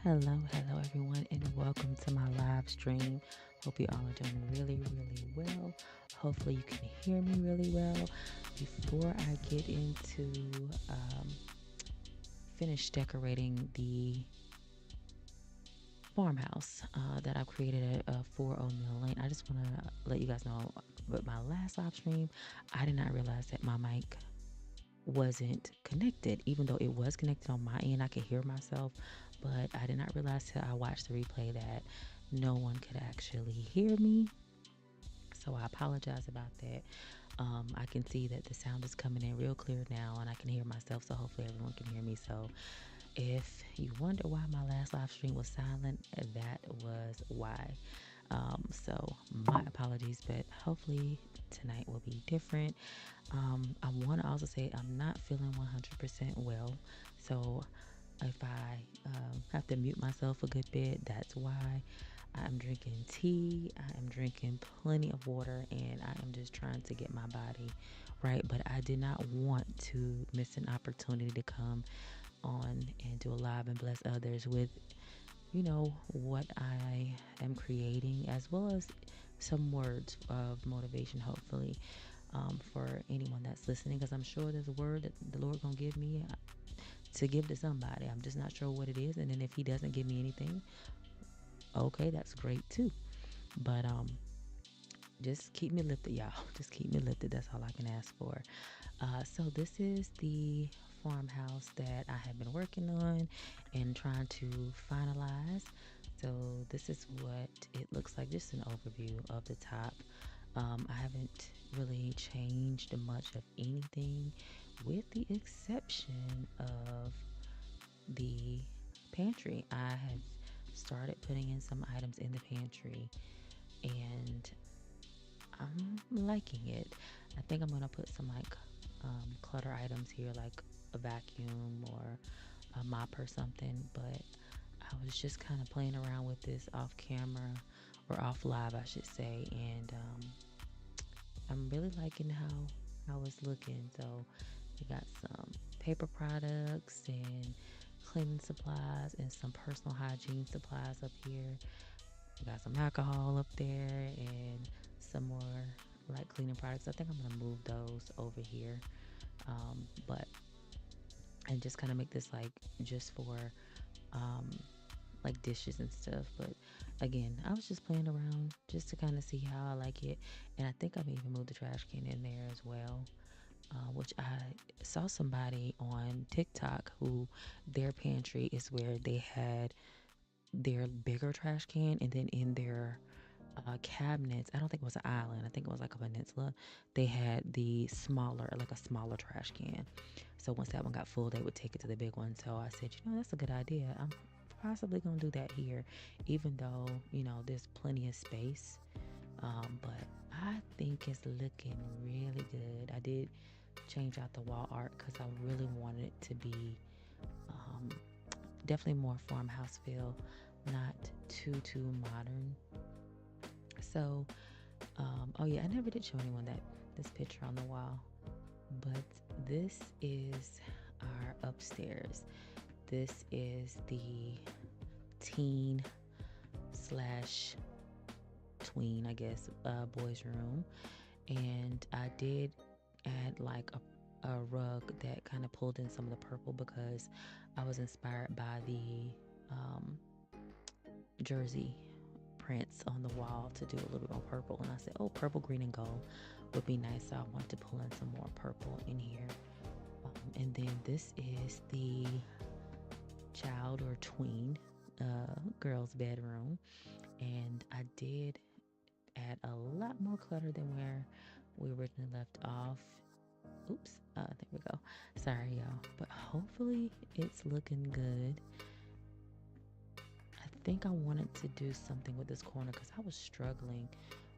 Hello everyone, and welcome to my live stream. Hope you all are doing really well. Hopefully, you can hear me really well. Before I get into finish decorating the farmhouse that I've created a 4 Mill Lane, I just want to let you guys know. With my last live stream, I did not realize that my mic wasn't connected, even though it was connected on my end. I could hear myself, but I did not realize till I watched the replay that no one could actually hear me. So I apologize about that. I can see that the sound is coming in real clear now, and I can hear myself. So hopefully everyone can hear me. So if you wonder why my last live stream was silent, that was why. So my apologies, but hopefully tonight will be different. I want to also say I'm not feeling 100% well. So if I have to mute myself a good bit, that's why. I'm drinking tea, I am drinking plenty of water, and I am just trying to get my body right. But I did not want to miss an opportunity to come on and do a live and bless others with, what I am creating, as well as some words of motivation, hopefully, for anyone that's listening, because I'm sure there's a word that the Lord gonna give me to give to somebody. I'm just not sure what it is, and then if He doesn't give me anything, okay, that's great too. But just keep me lifted, y'all. Just keep me lifted. That's all I can ask for. So this is the farmhouse that I have been working on and trying to finalize. So this is what it looks like. Just an overview of the top. I haven't really changed much of anything, with the exception of the pantry. I have started putting in some items in the pantry, and I'm liking it. I think I'm gonna put some like clutter items here, like a vacuum or a mop or something. But I was just kind of playing around with this off camera, or off live, I should say, and I'm really liking how it's looking. So we got some paper products and cleaning supplies and some personal hygiene supplies up here. We got some alcohol up there and some more like cleaning products. I think I'm gonna move those over here, but and just kind of make this like just for um, like dishes and stuff. But again, I was just playing around just to kind of see how I like it, and I think I may even move the trash can in there as well. Which I saw somebody on TikTok who their pantry is where they had their bigger trash can, and then in their cabinets, I don't think it was an island, I think it was like a peninsula, they had the smaller, like a smaller trash can. So once that one got full, they would take it to the big one. So I said, that's a good idea. I'm possibly gonna do that here, even though there's plenty of space. But I think it's looking really good. I did change out the wall art because I really wanted it to be um, definitely more farmhouse feel, not too modern. So, oh yeah, I never did show anyone that this picture on the wall, but this is our upstairs. This is the teen slash tween, I guess, boys' room, and I did add like a rug that kind of pulled in some of the purple because I was inspired by the um, jersey prints on the wall to do a little bit more purple. And I said, oh, purple, green, and gold would be nice. So I wanted to pull in some more purple in here. And then this is the child or tween girl's bedroom. And I did add a lot more clutter than where we originally left off. Oops, there we go. Sorry, y'all. But hopefully it's looking good. I think I wanted to do something with this corner because I was struggling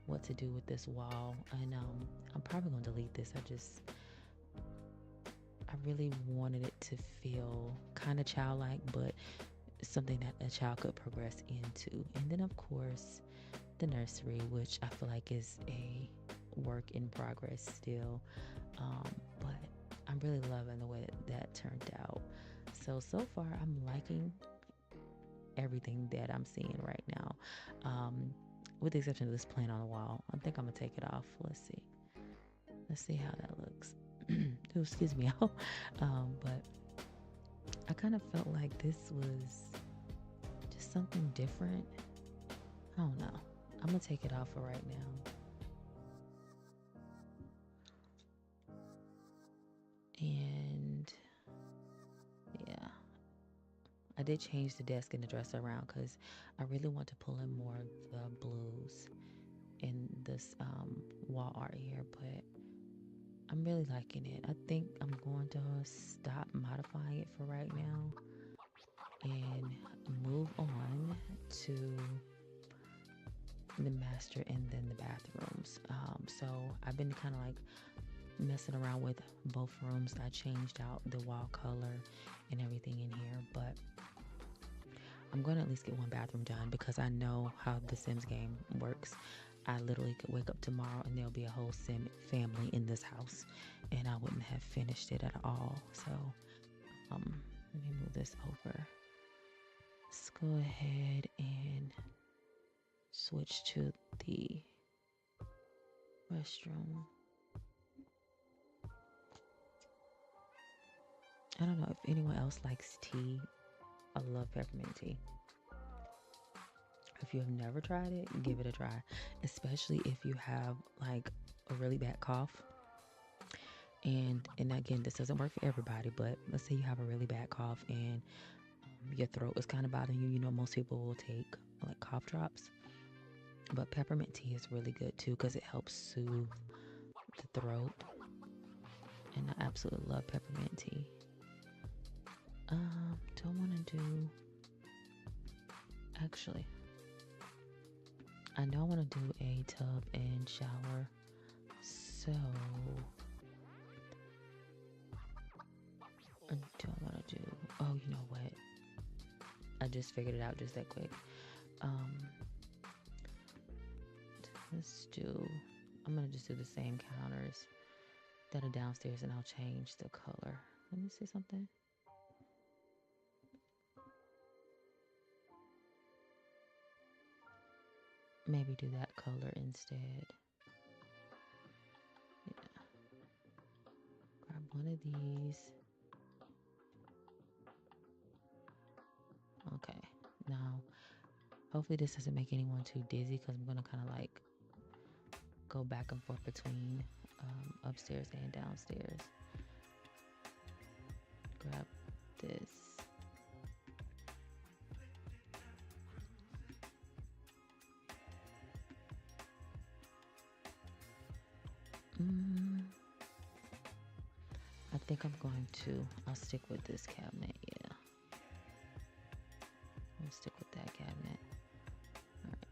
what to do with this wall. And I'm probably going to delete this. I really wanted it to feel kind of childlike, but something that a child could progress into. And then, of course, the nursery, which I feel like is a work in progress still. But I'm really loving the way that turned out. So far, I'm liking everything that I'm seeing right now. With the exception of this plant on the wall. I think I'm gonna take it off. Let's see. Let's see how that looks. Ooh, excuse me, y'all. But I kind of felt like this was just something different. I don't know. I'm gonna take it off for right now. And yeah, I did change the desk and the dresser around because I really want to pull in more of the blues in this wall art here, but I'm really liking it. I think I'm going to stop modifying it for right now and move on to the master and then the bathrooms. So I've been kind of like messing around with both rooms. I changed out the wall color and everything in here, but I'm going to at least get one bathroom done because I know how the Sims game works. I literally could wake up tomorrow and there'll be a whole Sim family in this house and I wouldn't have finished it at all. So let me move this over. Let's go ahead and switch to the restroom. I don't know if anyone else likes tea. I love peppermint tea. If you have never tried it, give it a try, especially if you have like a really bad cough. And again, this doesn't work for everybody, but let's say you have a really bad cough and your throat is kind of bothering you. You know, most people will take like cough drops, but peppermint tea is really good too because it helps soothe the throat. And I absolutely love peppermint tea. Do I want to do? Actually, I know I want to do a tub and shower. So, do I want to do? Oh, you know what? I just figured it out just that quick. Let's do. I'm gonna just do the same counters that are downstairs, and I'll change the color. Let me see something. Maybe do that color instead. Yeah. Grab one of these. Okay. Now, hopefully this doesn't make anyone too dizzy because I'm gonna kind of like go back and forth between upstairs and downstairs. Grab this. I think I'm going to, I'll stick with this cabinet, yeah. I'll stick with that cabinet. All right.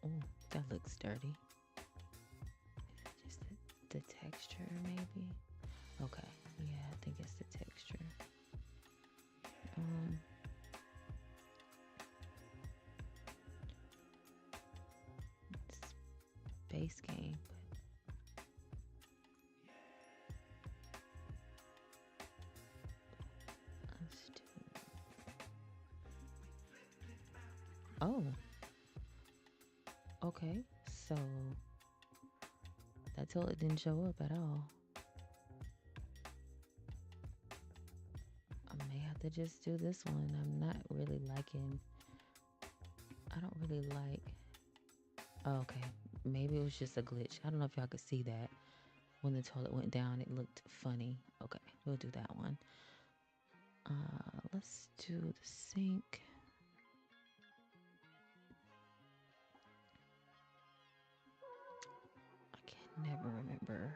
Oh, that looks dirty. Just the texture, maybe? Okay, yeah, I think it's the texture. Space game, but let's do. Oh, okay, so that toilet didn't show up at all. I may have to just do this one. I'm not really liking. I don't really like. Oh, okay, maybe it was just a glitch. I don't know if y'all could see that. When the toilet went down, it looked funny. Okay, we'll do that one. Let's do the sink. I can never remember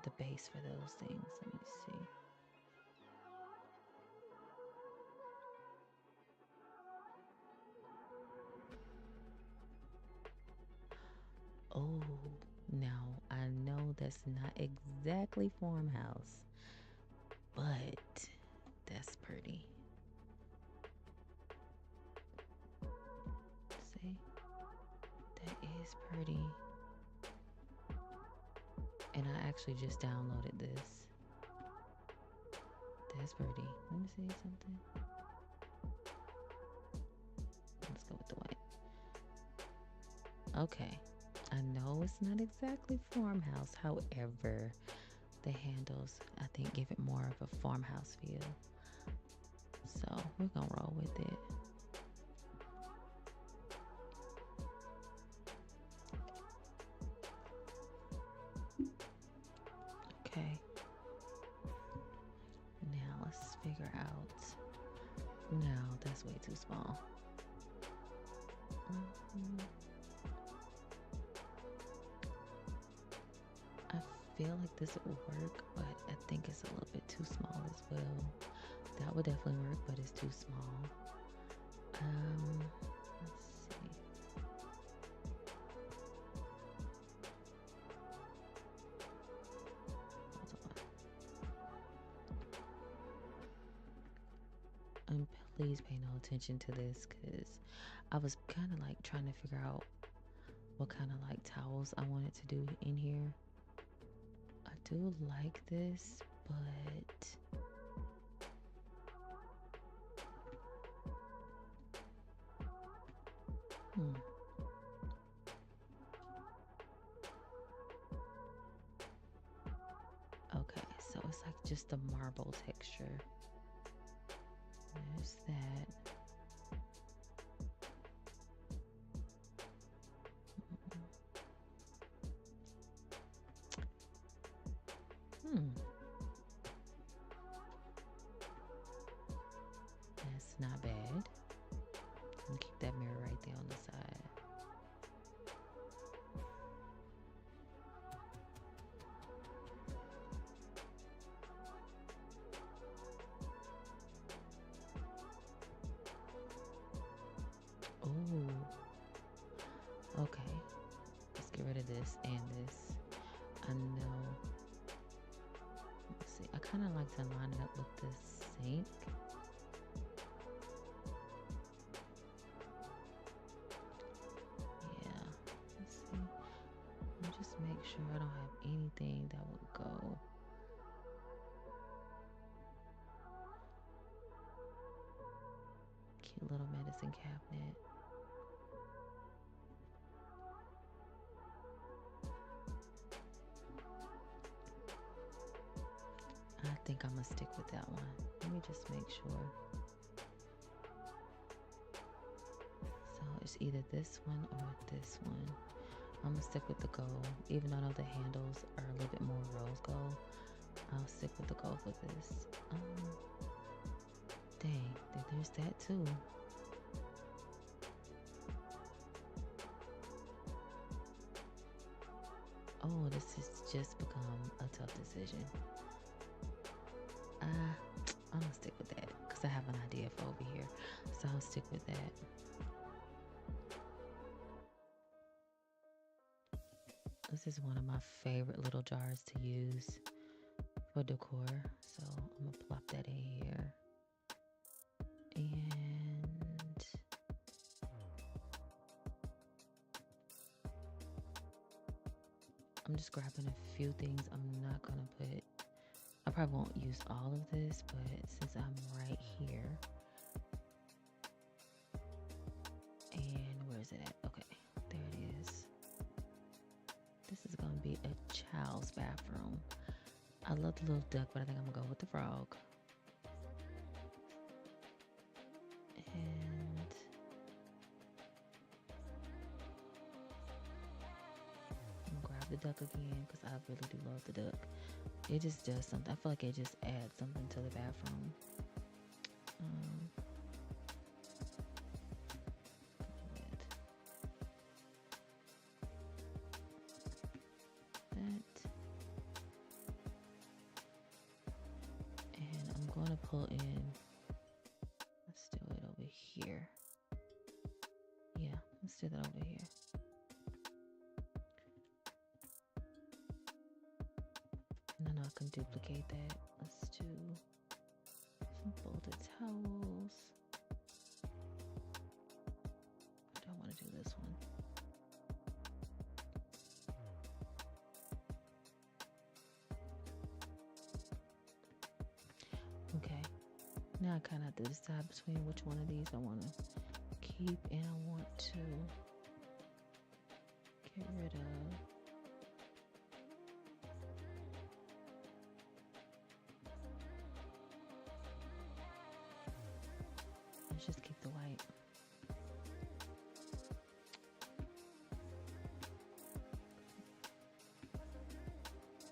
the base for those things. Let me see. Oh, now I know that's not exactly farmhouse, but that's pretty. See, that is pretty. And I actually just downloaded this. That's pretty. Let me see something. Let's go with the white. Okay. I know it's not exactly farmhouse. However, the handles, I think, give it more of a farmhouse feel. So we're going to roll with it. Okay. Now let's figure out. No, that's way too small. I feel like this would work, but I think it's a little bit too small as well. That would definitely work, but it's too small. Let's see. Hold on. And please pay no attention to this because I was kind of like trying to figure out what kind of like towels I wanted to do in here. I do like this, but okay, so it's like just a marble texture. There's that. That's not bad. And keep that mirror right there on the side. Oh, okay. Let's get rid of this and this. I know. Let's see. I kind of like to line it up with the sink. Yeah. Let's see. I'll just make sure I don't have anything that would go. Cute little medicine cabinet. I think I'm gonna stick with that one. Let me just make sure. So it's either this one or this one. I'm gonna stick with the gold. Even though the handles are a little bit more rose gold, I'll stick with the gold for this. Dang, there's that too. Oh, this has just become a tough decision. I'm gonna stick with that because I have an idea for over here. So I'll stick with that. This is one of my favorite little jars to use for decor. So I'm gonna plop that in here. And I'm just grabbing a few things. I'm not gonna put, I probably won't use all of this, but since I'm right here, and where's it at? Okay, there it is. This is gonna be a child's bathroom. I love the little duck, but I think I'm gonna go with the frog. And I'm gonna grab the duck again because I really do love the duck. It just does something. I feel like it just adds something to the bathroom. And I'm going to pull in. Let's do it over here. Yeah, let's do that over here. know I can duplicate that. Let's do some folded towels. I don't want to do this one. Okay. Now I kind of have to decide between which one of these I want to keep and I want to get rid of. Let's just keep the white.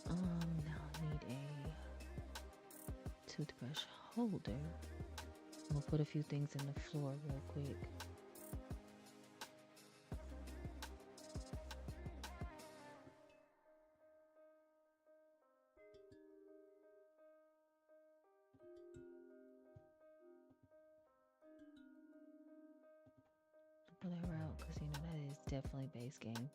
Now I need a toothbrush holder. I'm gonna put a few things in the floor real quick. Pull that route because you know that is definitely base game.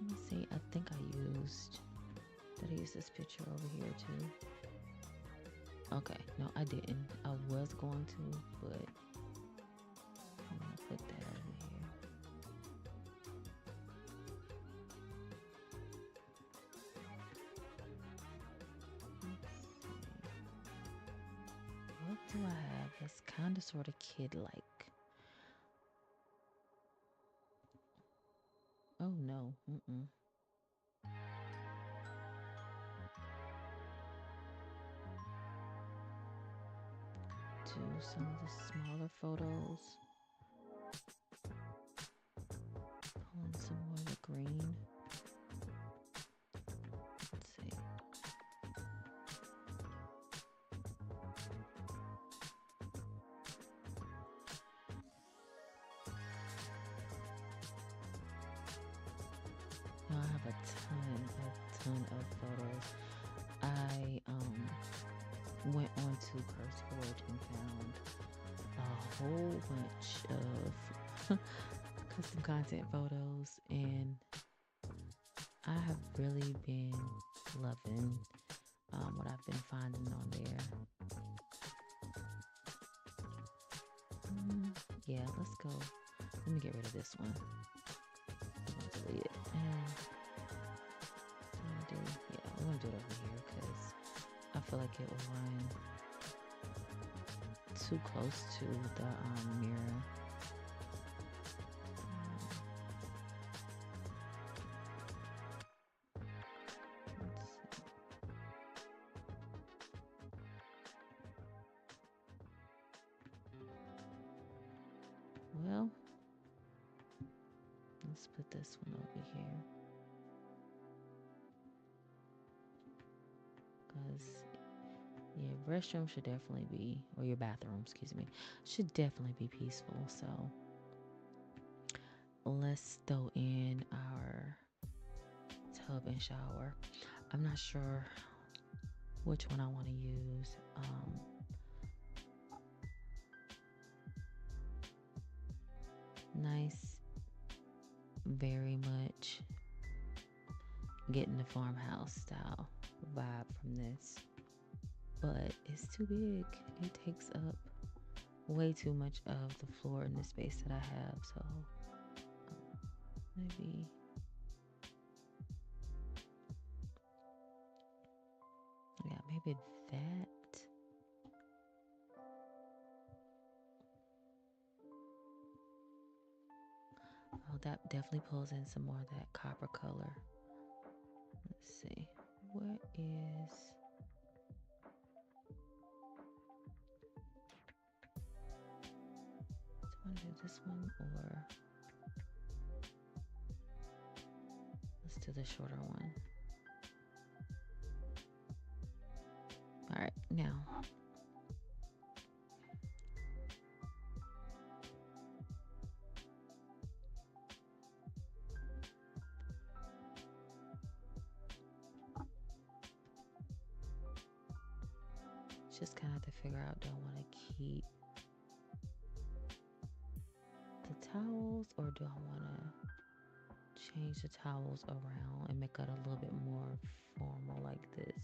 Let me see. I think did I use this picture over here too? Okay, no, I didn't. I was going to, but I'm gonna put that over here. What do I have that's kind of sort of kid-like? Oh no, do some of the smaller photos. Pull in some more of the green. Let's see. Now I have a ton of photos. I went on to CurseForge and found a whole bunch of custom content photos, and I have really been loving what I've been finding on there. Yeah, let's go. Let me get rid of this one. I'm gonna delete it. And I'm gonna do it over here because I feel like it will run too close to the mirror. Well, let's put this one over here. Because, yeah, restroom should definitely be, or your bathroom, excuse me, should definitely be peaceful. So let's throw in our tub and shower. I'm not sure which one I want to use. Nice, very much getting the farmhouse style vibe from this, but it's too big. It takes up way too much of the floor in the space that I have, so maybe that. Oh, that definitely pulls in some more of that copper color. Let's see. What is... do I want to do this one, or... let's do the shorter one. All right, now... just kind of have to figure out, do I want to keep the towels, or do I want to change the towels around and make it a little bit more formal like this?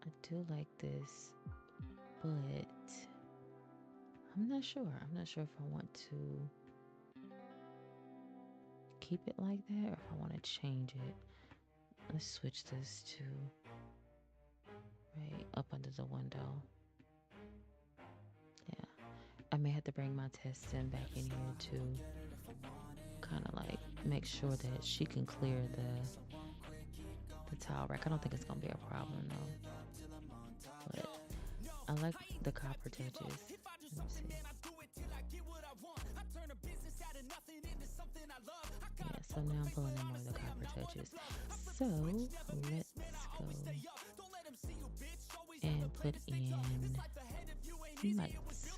I do like this, but I'm not sure. I'm not sure if I want to keep it like that or if I want to change it. Let's switch this to right up under the window. Yeah, I may have to bring my testing back in here to kind of like make sure that she can clear the towel rack. I don't think it's gonna be a problem though, but I like the copper touches. Let me see. Yeah, so now I'm pulling in more of the copper touches. So let's go and put in lights.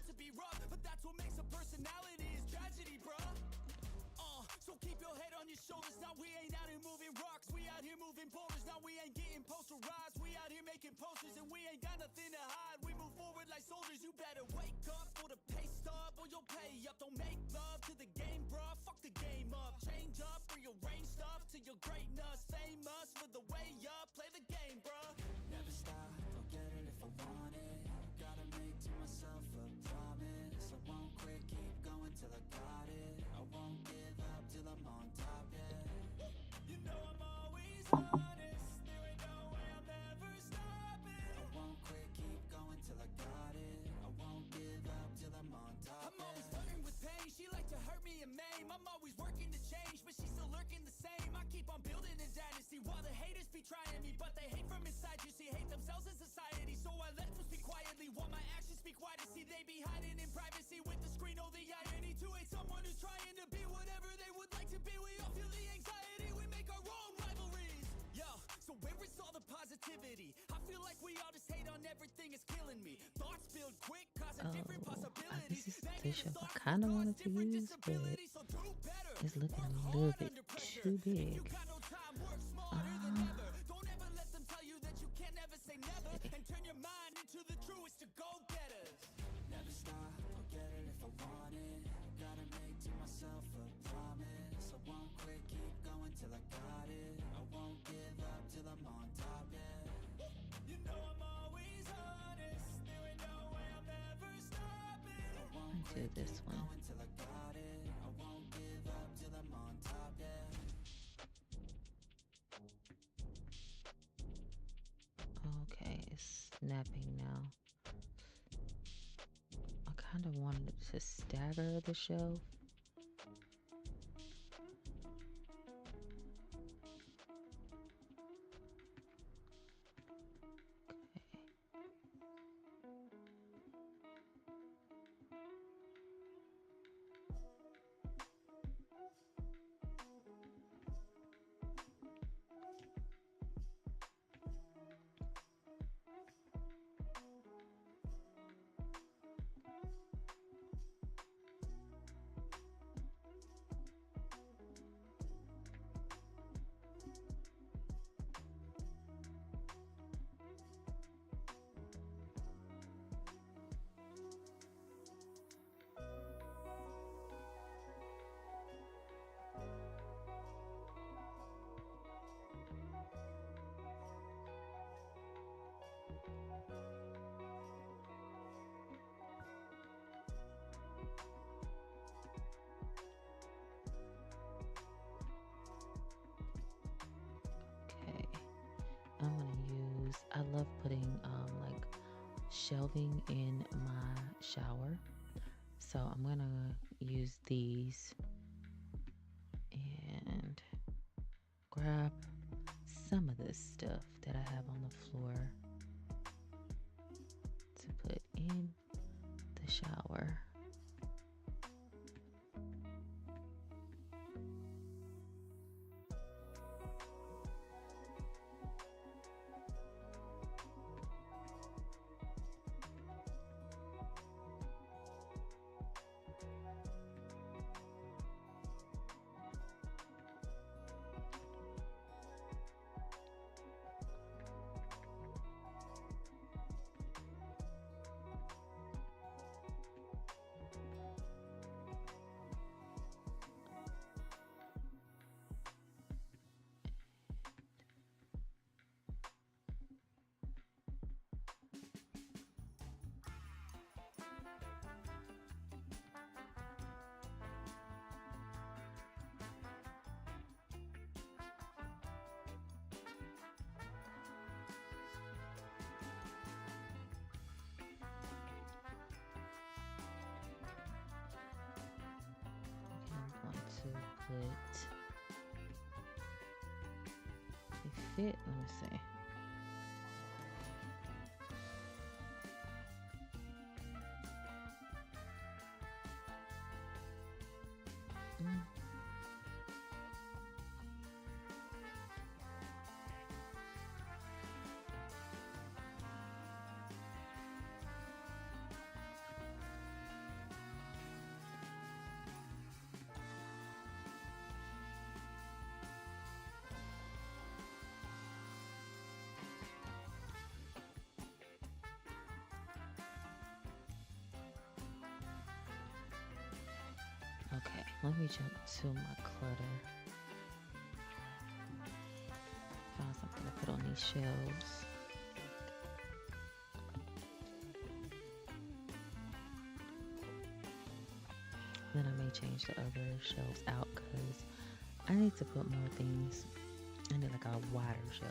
So keep your head on your shoulders. Now we ain't out here moving rocks. We out here moving boulders. Now we ain't getting posterized. We out here making posters and we ain't got nothing to hide. We move forward like soldiers. You better wake up for the pay stub or you'll pay up. Don't make love to the game, bruh. Fuck the game up. Change up, rearrange stuff to your greatness. Famous for the way up. Play the game, bruh. Never stop. I'll get it if I want it. Gotta make to myself a promise. I won't quit. Keep going till I got it. I won't give up till I'm on top, yeah. You know I'm always honest. There ain't no way I'm ever stopping. I won't quit, keep going till I got it. All the haters be trying me, but they hate from inside. You see, hate themselves in society, so I let them speak quietly. While my actions speak wider, see they be hiding in privacy with the screen. Oh, the irony to hate someone who's trying to be whatever they would like to be. We all feel the anxiety, we make our own rivalries. Yo, so where is all the positivity? I feel like we all just hate on everything, it's killing me. Thoughts build quick, causing different possibilities. This is the show I kind of wanted to use, but it's looking a little bit too big. Don't ever let them tell you that you can't never say never. And turn your mind into the truest to go-getters. Never stop, I'll get it if I want it. Gotta make to myself a promise. I won't quit, keep going till I got it. I won't give up till I'm on top, yeah. You know I'm always honest. There ain't no way I'm ever stopping. I won't quit, this keep one. going till I got it. I won't give up till I'm on top, yeah. Okay, it's snapping now. I kind of wanted to stagger the show. I'm gonna use, I love putting like shelving in my shower, so I'm gonna use these and grab some of this stuff that I have on the floor to put in the shower. To put a fit, let me see. Okay, let me jump to my clutter. Found something to put on these shelves. Then I may change the other shelves out because I need to put more things. I need like a wider shelf.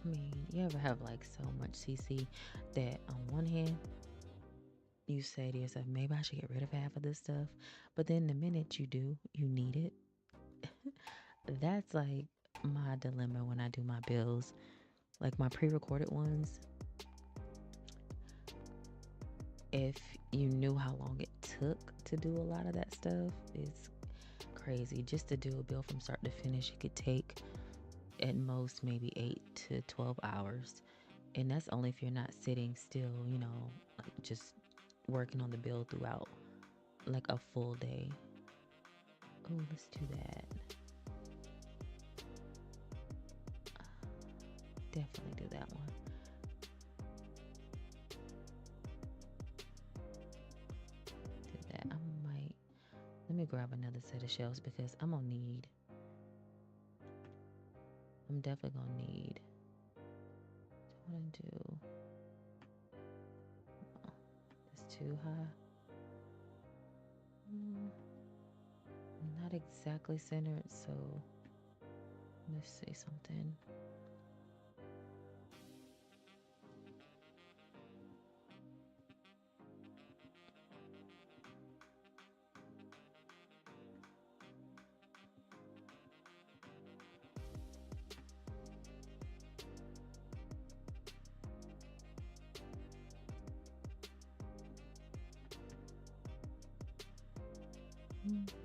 I mean, you ever have like so much CC that on one hand, you say to yourself, maybe I should get rid of half of this stuff. But then the minute you do, you need it. That's like my dilemma when I do my bills. Like my pre recorded ones, if you knew how long it took to do a lot of that stuff, it's crazy. Just to do a bill from start to finish, it could take at most maybe 8 to 12 hours. And that's only if you're not sitting still, like just working on the bill throughout like a full day. Oh, let's do that. Definitely do that one. Do that. Let me grab another set of shelves because I'm definitely gonna need, what to do. Oh, it's too high. Not exactly centered, so let's say something.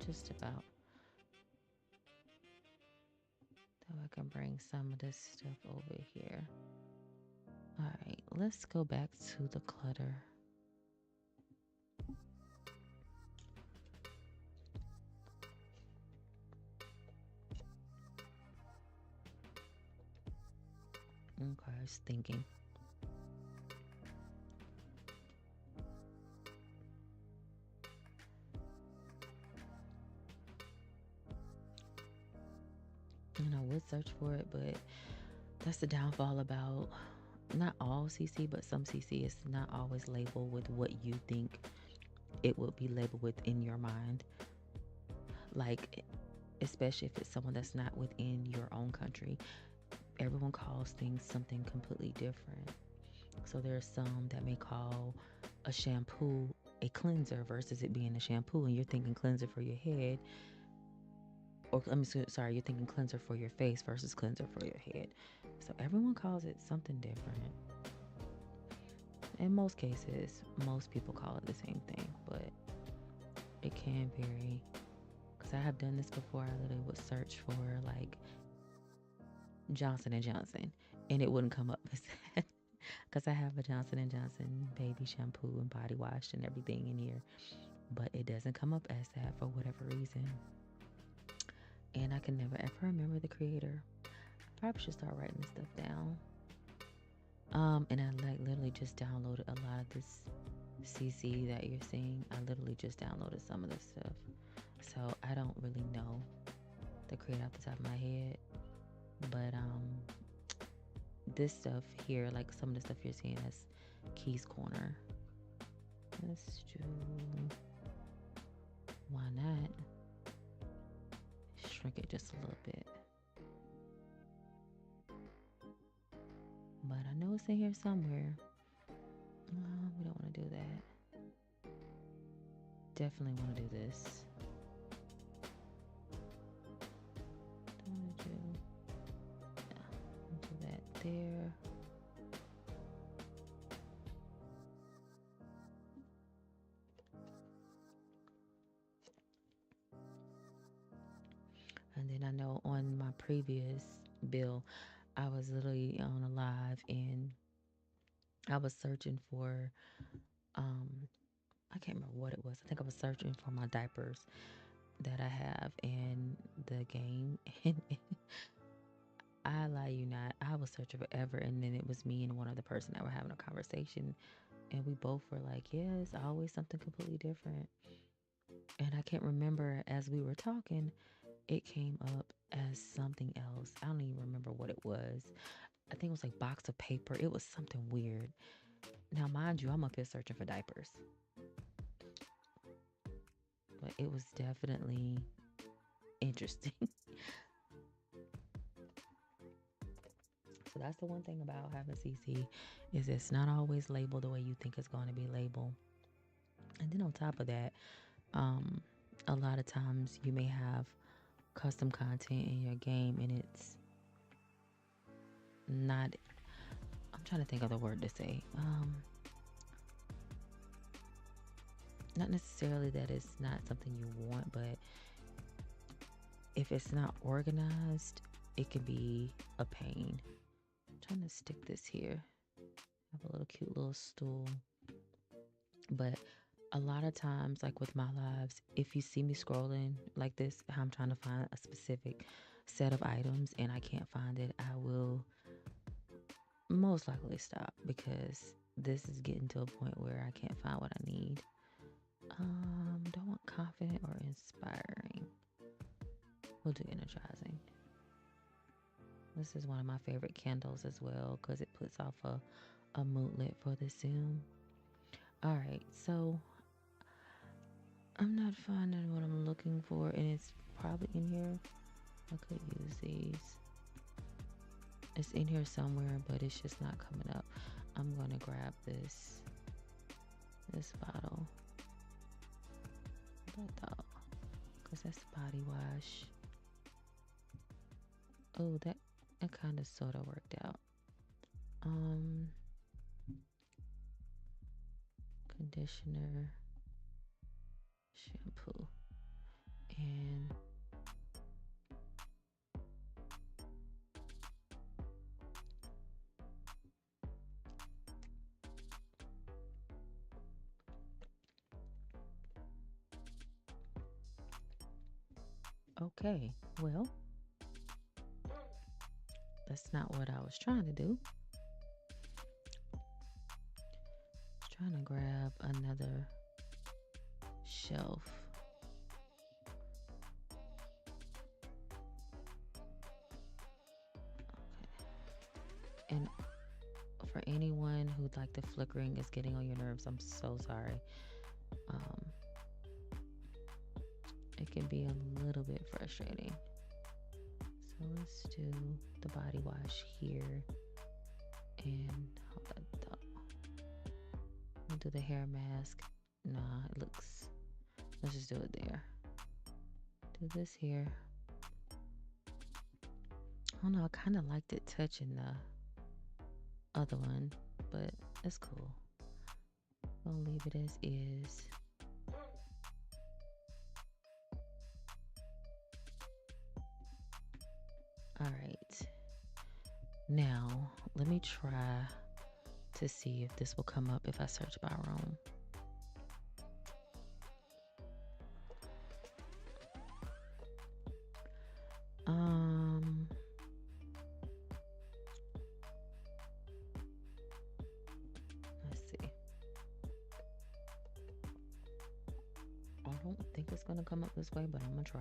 Just about. So I can bring some of this stuff over here. All right, let's go back to the clutter. Okay, I was thinking. And I would search for it, but that's the downfall about not all CC, but some CC is not always labeled with what you think it would be labeled with in your mind. Like, especially if it's someone that's not within your own country, everyone calls things something completely different. So there's some that may call a shampoo a cleanser versus it being a shampoo, and you're thinking cleanser for your head, or sorry, you're thinking cleanser for your face versus cleanser for your head. So everyone calls it something different. In most cases, most people call it the same thing, but it can vary. Because I have done this before. I literally would search for like Johnson and Johnson, and it wouldn't come up as that. Because I have a Johnson and Johnson baby shampoo and body wash and everything in here, but it doesn't come up as that for whatever reason. And I can never ever remember the creator. I probably should start writing this stuff down. And I like literally just downloaded a lot of this CC that you're seeing. I literally just downloaded some of this stuff, so I don't really know the creator off the top of my head. But this stuff here, like some of the stuff you're seeing, that's Key's Corner. Let's do, why not shrink it just a little bit. But I know it's in here somewhere. We don't want to do that. Definitely want to do this. Don't want to do that there. And then I know on my previous bill, I was literally on a live and I was searching for, I can't remember what it was. I think I was searching for my diapers that I have in the game. And I lie you not, I was searching forever. And then it was me and one other person that were having a conversation. And we both were like, yeah, it's always something completely different. And I can't remember as we were talking, it came up as something else. I don't even remember what it was. I think it was like box of paper. It was something weird. Now, mind you, I'm up here searching for diapers. But it was definitely interesting. So So that's the one thing about having CC, is it's not always labeled the way you think it's going to be labeled. And then on top of that, um, a lot of times you may have custom content in your game and it's not, I'm trying to think of the word to say. Not necessarily that it's not something you want, but if it's not organized, it can be a pain. I'm trying to stick this here. I have a little cute little stool. But a lot of times, like with my lives, if you see me scrolling like this, how I'm trying to find a specific set of items and I can't find it, I will most likely stop, because this is getting to a point where I can't find what I need. Don't want confident or inspiring. We'll do energizing. This is one of my favorite candles as well, because it puts off a moodlet for the sim. Alright, so I'm not finding what I'm looking for, and it's probably in here. I could use these. It's in here somewhere, but it's just not coming up. I'm gonna grab this bottle. Because that's the body wash. Oh, that kind of sort of worked out. Conditioner, shampoo, and okay, well, that's not what I was trying to do. I was trying to grab another shelf. Okay. And for anyone who like the flickering is getting on your nerves, I'm so sorry. It can be a little bit frustrating. So let's do the body wash here, and hold that thought. We'll do the hair mask. Nah, it looks, let's just do it there. Do this here. I don't know, I kind of liked it touching the other one, but it's cool. I'll leave it as is. All right. Now, let me try to see if this will come up if I search by room. Let's see. I don't think it's gonna come up this way, but I'm gonna try.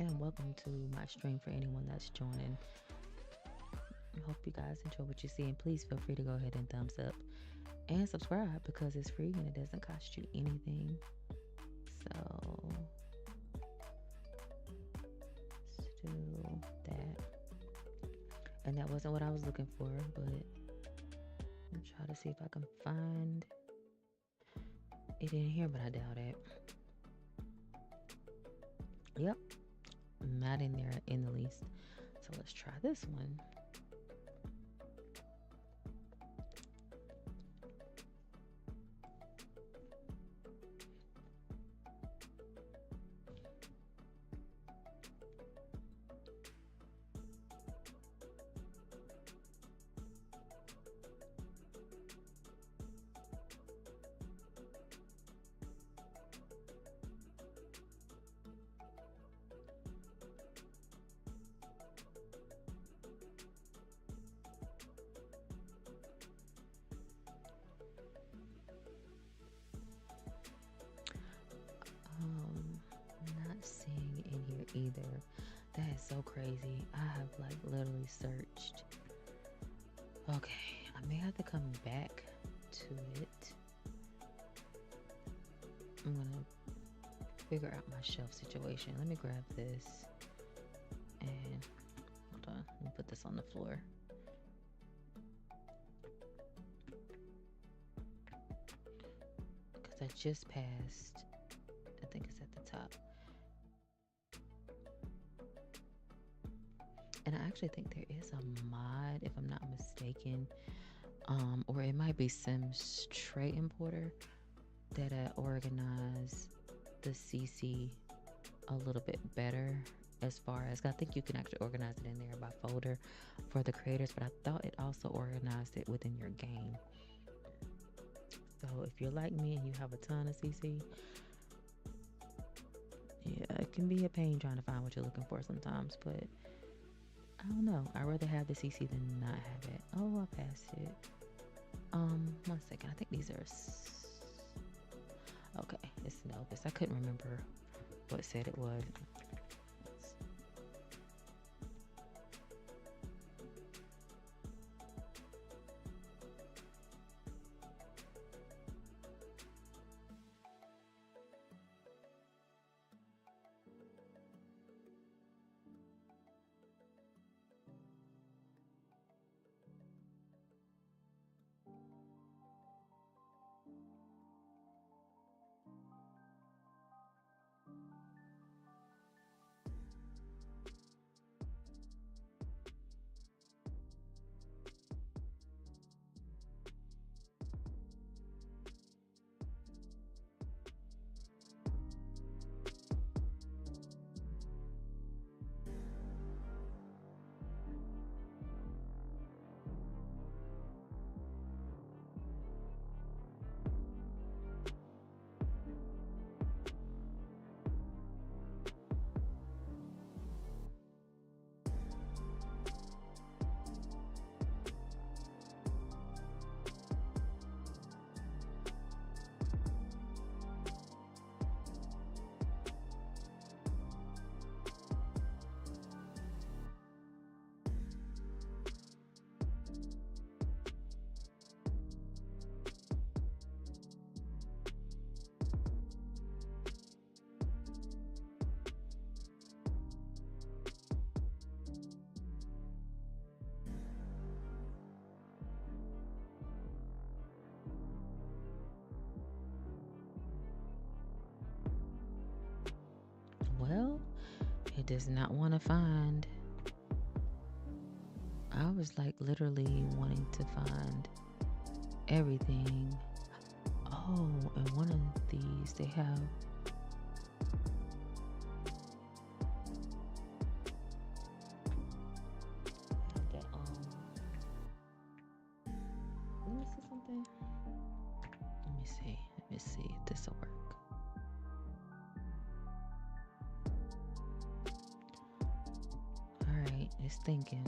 And welcome to my stream for anyone that's joining. I hope you guys enjoy what you see, and please feel free to go ahead and thumbs up and subscribe, because it's free and it doesn't cost you anything. So let's do that. And that wasn't what I was looking for, but I'm trying to see if I can find it in here, but I doubt it. Yep, not in there in the least. So let's try this one. I'm not seeing in here either That is so crazy. I have like literally searched. Okay, I may have to come back to it. I'm gonna figure out my shelf situation. Let me grab this and hold on. Let me put this on the floor. Because I just passed. I think it's at the top. And I actually think there is a mod, if I'm not mistaken, or it might be Sims Tray Importer, that organize the CC a little bit better as far as, I think you can actually organize it in there by folder for the creators, but I thought it also organized it within your game. So if you're like me and you have a ton of CC, yeah, it can be a pain trying to find what you're looking for sometimes, but I don't know. I'd rather have the CC than not have it. Oh, I passed it. 1 second. I think these are... Okay, it's Novus. I couldn't remember what set it was. Well, it does not want to find. I was like literally wanting to find everything. Oh, and one of these they have. That, let me see something. Let me see. Let me see if this will work. All right, it's thinking.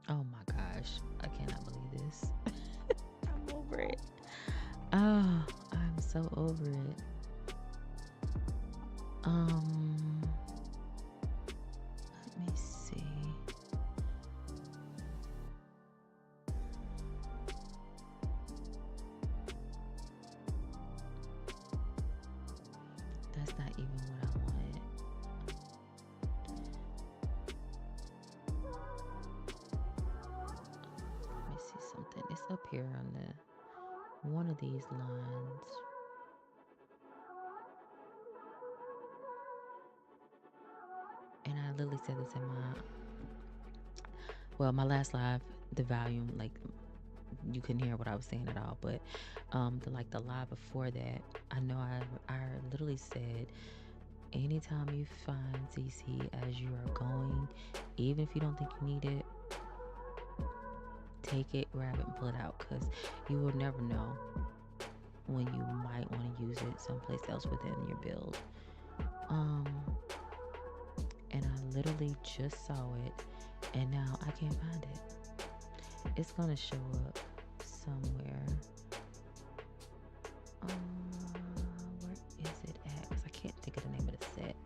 Oh my gosh, I cannot believe this. I'm over it. Oh, I'm so over it. Let me see. That's not even what I wanted. Let me see something. It's up here on the one of these lines. And I literally said this in my last live, the volume, like you couldn't hear what I was saying at all, but the live before that, I know I literally said, anytime you find CC as you are going, even if you don't think you need it, take it, grab it, and pull it out, because you will never know when you might want to use it someplace else within your build. Um, and I literally just saw it, and now I can't find it. It's gonna show up somewhere. Where is it at? Because I can't think of the name of the set.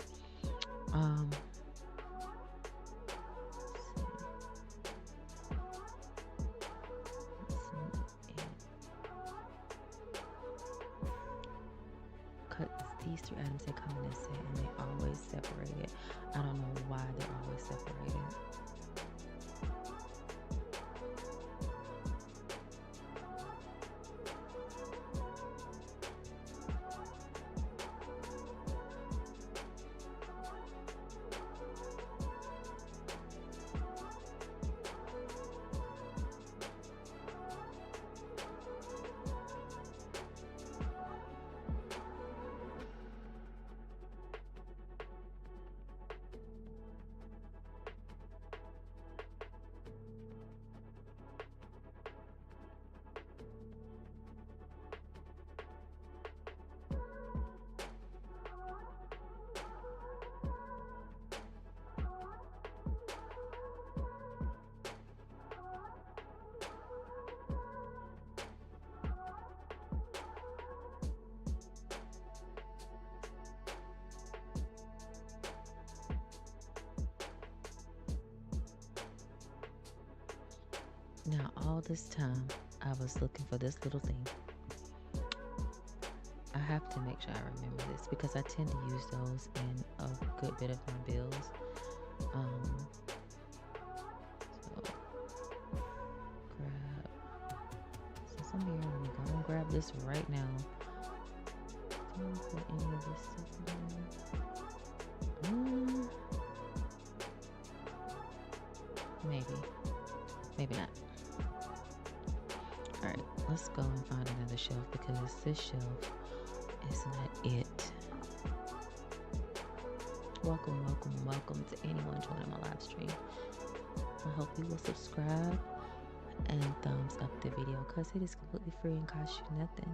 These 3 items, they come in a set and they always separated. I don't know why they're always separated. Now, all this time, I was looking for this little thing. I have to make sure I remember this because I tend to use those in a good bit of my builds. Since I'm here, let me go and grab this right now. Don't put any of this stuff in there. Maybe not. Alright, let's go and find another shelf because this shelf is not it. Welcome to anyone joining my live stream. I hope you will subscribe and thumbs up the video because it is completely free and costs you nothing.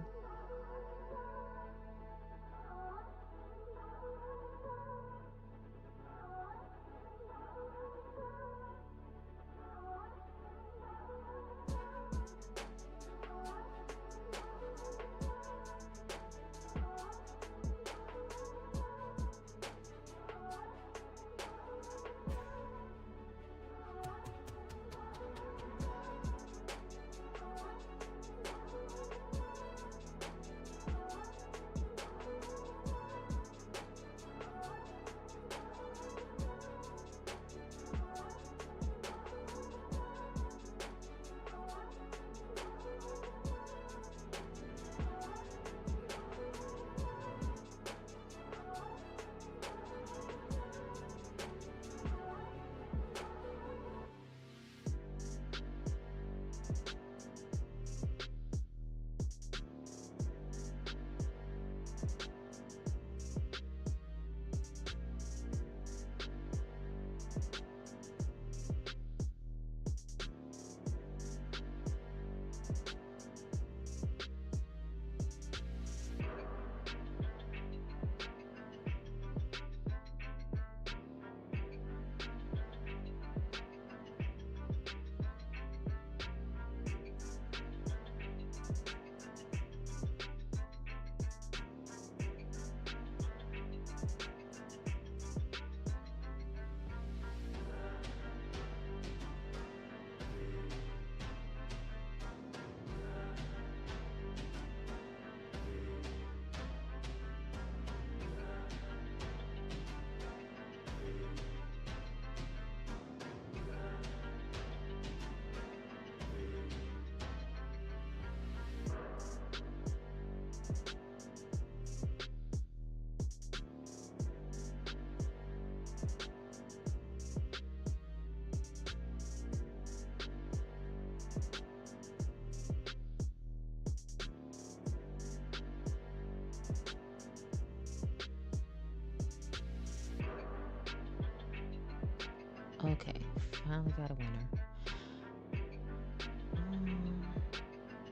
Okay, finally got a winner.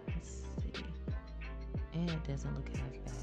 Let's see. And that doesn't look half bad.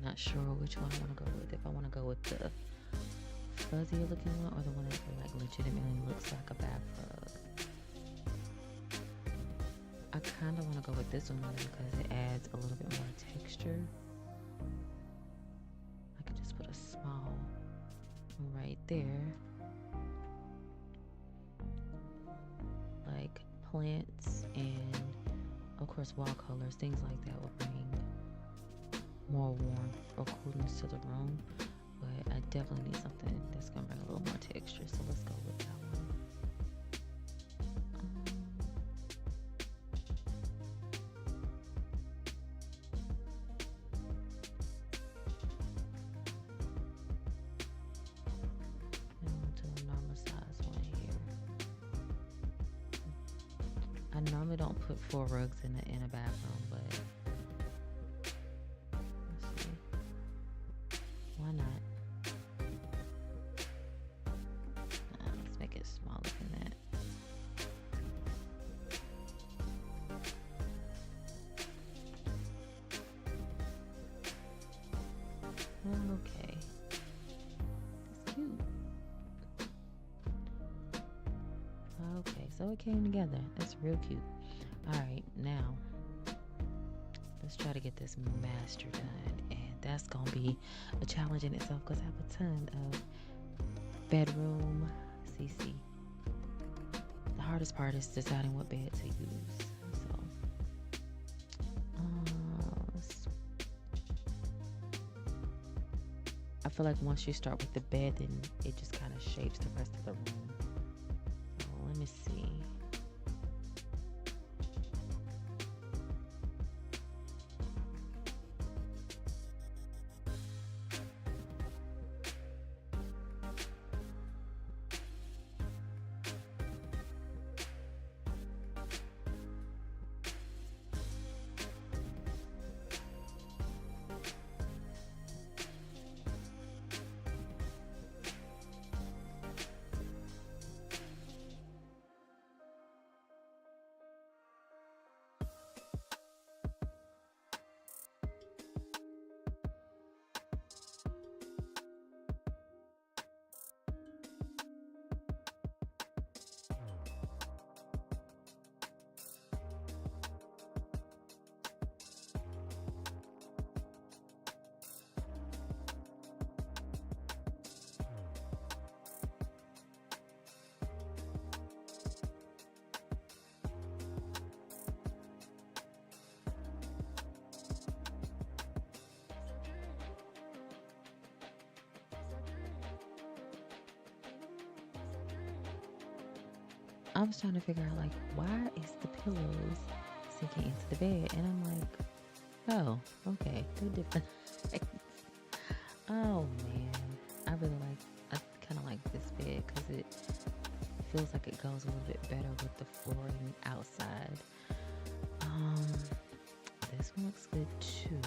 Not sure which one I want to go with. If I want to go with the fuzzier looking one or the one that like legitimately looks like a bath rug. I kind of want to go with this one because it adds a little bit more texture. I could just put a small one right there. Like plants and of course wall colors, things like that will bring more warmth or coolness to the room. But I definitely need something that's gonna bring a little more texture. So let's go with that one. I normally don't put 4 rugs in a bathroom, but let's see. Why not? Let's make it smaller than that. Okay. That's cute. Okay, so it came together. That's real cute. Alright, now let's try to get this master done. And that's going to be a challenge in itself because I have a ton of bedroom CC. The hardest part is deciding what bed to use. So, I feel like once you start with the bed, then it just kind of shapes the rest of the room. So let me see. I was trying to figure out, like, why is the pillows sinking into the bed? And I'm like, oh, okay, they're different. Oh, man. I kind of like this bed because it feels like it goes a little bit better with the flooring outside. This one looks good, too.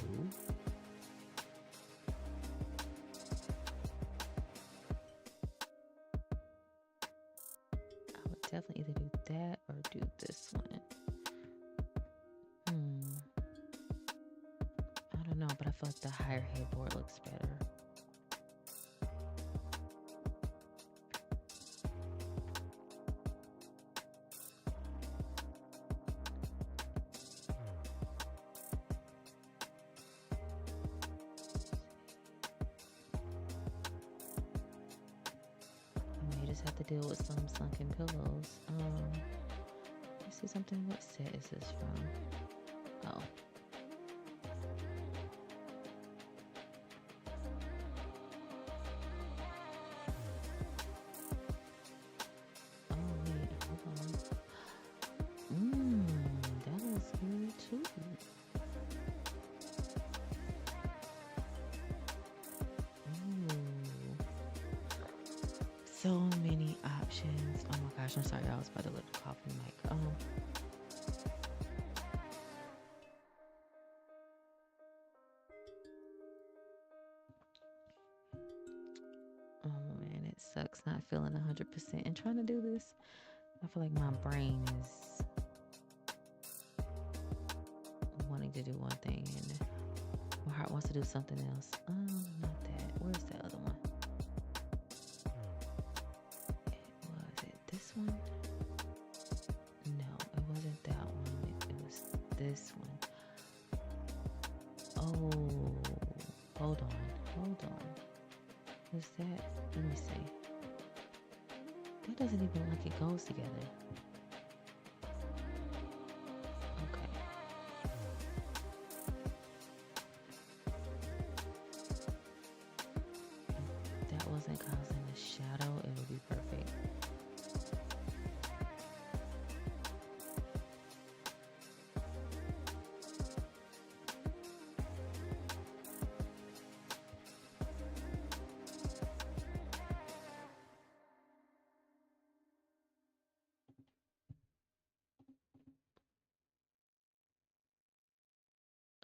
Definitely either do that or do this one. I don't know, but I feel like the higher headboard looks better. You just have to deal with some sunken pillows. Let's see something. What set is this from? Oh. Oh wait, hold on. That looks good too. So many options. Oh my gosh, I'm sorry, I was about to let the coffee mic. Oh man, it sucks not feeling 100% and trying to do this. I feel like my brain is wanting to do one thing and My heart wants to do something else. Not that. Where's the other one? Was it this one? No, it wasn't that one. It was this one. Oh, hold on. Was that? Let me see. That doesn't even look like it goes together. Okay. If that wasn't causing a shadow, it would be perfect.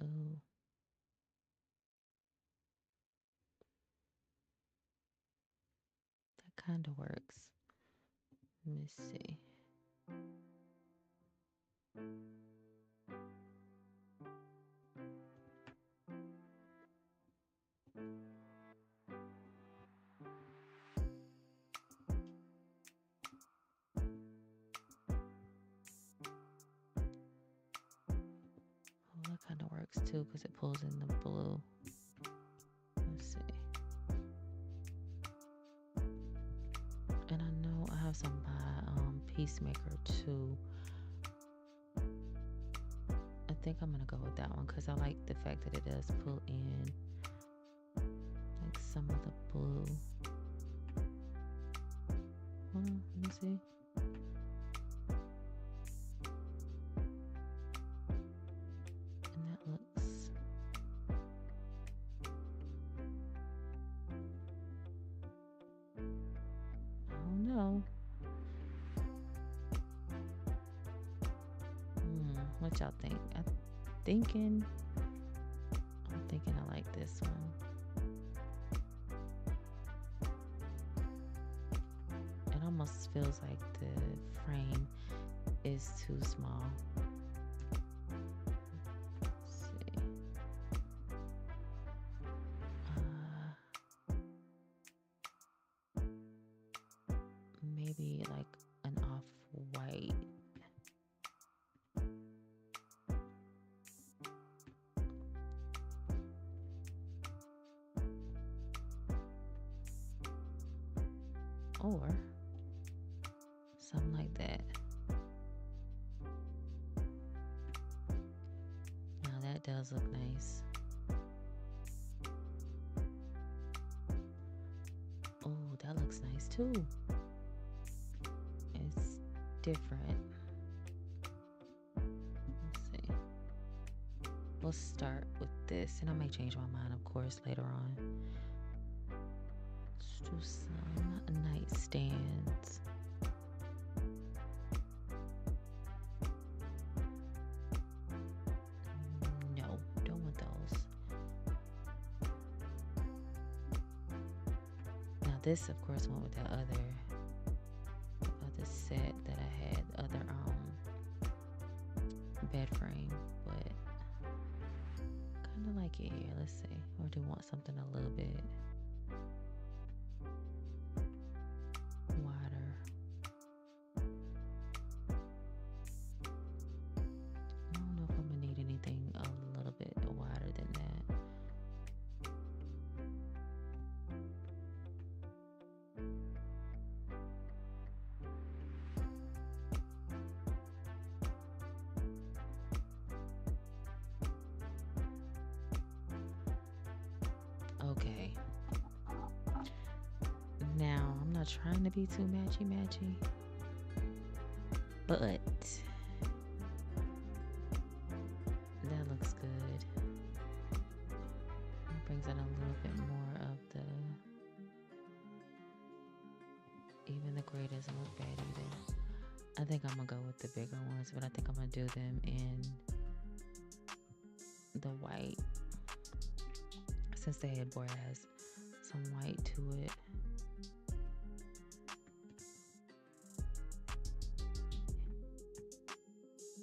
Oh, that kind of works. Let me see. Oh, that kind of works too because it pulls in the blue. Let's see. And I know I have some by Peacemaker too. I think I'm gonna go with that one because I like the fact that it does pull in like some of the blue. Hold on, let me see. And that looks. Oh no. What y'all think? I'm thinking I like this one. It almost feels like the frame is too small. Let's see. Maybe like an off-white. Or something like that. Now that does look nice. Oh, that looks nice too. It's different. Let's see. We'll start with this, and I may change my mind, of course, later on. Let's do some nightstands. No, don't want those. Now this, of course, went with the other set that I had, the other bed frame, but kind of like it here. Let's see. Or do you want something a little bit wider? I don't know if I'm gonna need anything a little bit wider than that. Okay. Now, I'm not trying to be too matchy, but that looks good. It brings in a little bit more of the, even the gray doesn't look bad either. I think I'm gonna go with the bigger ones, but I think I'm gonna do them in the white, since the headboard has some white to it.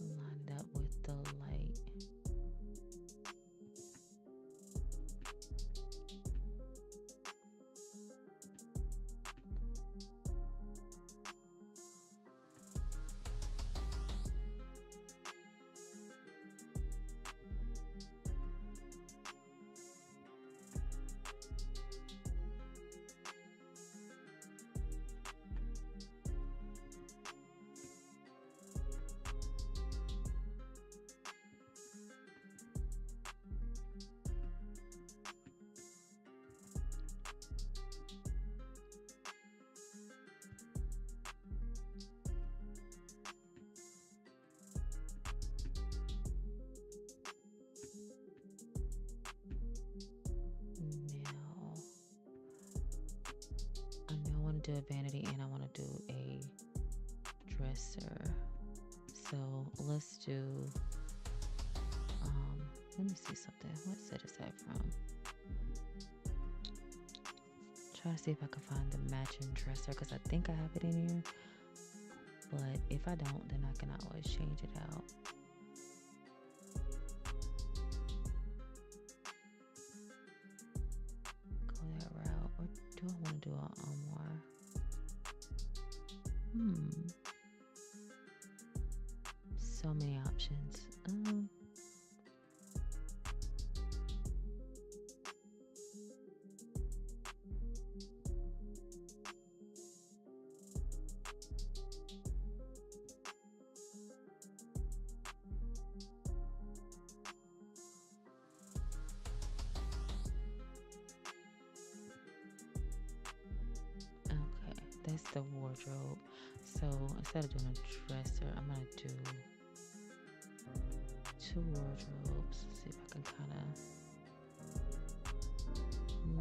Lined up with the light. do a vanity and I want to do a dresser. So let's do, let me see something. What set is that from? Try to see if I can find the matching dresser because I think I have it in here. But if I don't, then I can always change it out. Go that route. Or do I want to do an armoire? So many options. That's the wardrobe. So instead of doing a dresser, I'm gonna do 2 wardrobes. See if I can kind of